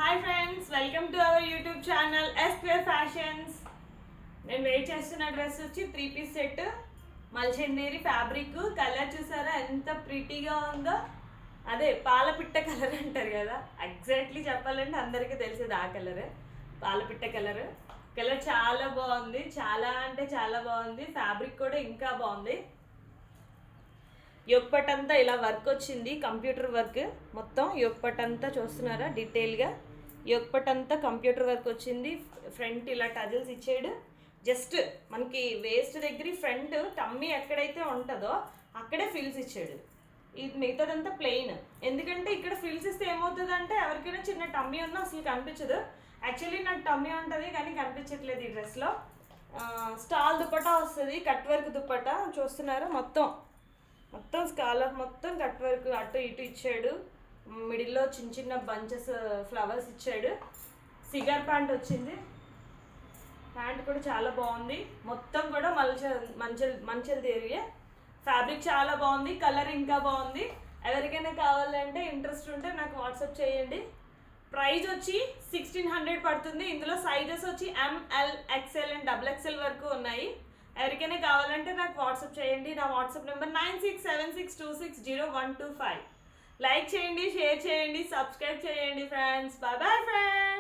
Hi friends, welcome to our YouTube channel S square fashions. నేను wait చేస్తున్న dress వచ్చి 3 piece set, మల్చందేరి fabric. Colour చూసారా ఎంత ప్రిటీగా ఉందో. అదే పాలపిట్ట కలర్ అంటారు కదా, ఎగ్జాక్ట్లీ చెప్పాలంటే అందరికీ తెలిసేది ఆ కలరే, పాలపిట్ట కలర్. కలర్ చాలా బాగుంది, చాలా అంటే చాలా బాగుంది. ఫ్యాబ్రిక్ కూడా ఇంకా బాగుంది. యోగపట్ అంతా ఇలా వర్క్ వచ్చింది, కంప్యూటర్ వర్క్ మొత్తం. యోగపట్ అంతా చూస్తున్నారా డీటెయిల్గా. యోగపట్ అంతా కంప్యూటర్ వర్క్ వచ్చింది. ఫ్రంట్ ఇలా టజల్స్ ఇచ్చాడు. జస్ట్ మనకి వేస్ట్ దగ్గర ఫ్రంట్ టమ్మీ ఎక్కడైతే ఉంటుందో అక్కడే ఫిల్స్ ఇచ్చాడు. ఇది మిగతాదంతా ప్లెయిన్. ఎందుకంటే ఇక్కడ ఫిల్స్ ఇస్తే ఏమవుతుందంటే ఎవరికైనా చిన్న టమ్మీ ఉన్నా అసలు కనిపించదు. యాక్చువల్లీ నాకు టమ్మీ ఉంటుంది కానీ కనిపించట్లేదు ఈ డ్రెస్లో. స్టాల్ దుప్పటా వస్తుంది, కట్ వర్క్ దుప్పటా చూస్తున్నారా. మొత్తం స్కాలర్ మొత్తం కట్ వర్క్ అటు ఇటు ఇచ్చాడు. మిడిల్లో చిన్న చిన్న బంచెస్ ఫ్లవర్స్ ఇచ్చాడు. సిగర్ ప్యాంట్ వచ్చింది. ప్యాంట్ కూడా చాలా బాగుంది. మొత్తం కూడా మంచల్ ఏరియా. ఫ్యాబ్రిక్ చాలా బాగుంది, కలర్ ఇంకా బాగుంది. ఎవరికైనా కావాలంటే ఇంట్రెస్ట్ ఉంటే నాకు వాట్సాప్ చేయండి. ప్రైస్ వచ్చి 1600 పడుతుంది. ఇందులో సైజెస్ వచ్చి ML, XL అండ్ XXL వరకు ఉన్నాయి. ఎవరికైనా కావాలంటే నాకు వాట్సాప్ చేయండి. నా వాట్సాప్ నెంబర్ 9676260125. లైక్ చేయండి, షేర్ చేయండి, సబ్స్క్రైబ్ చేయండి ఫ్రెండ్స్. Bye bye friends.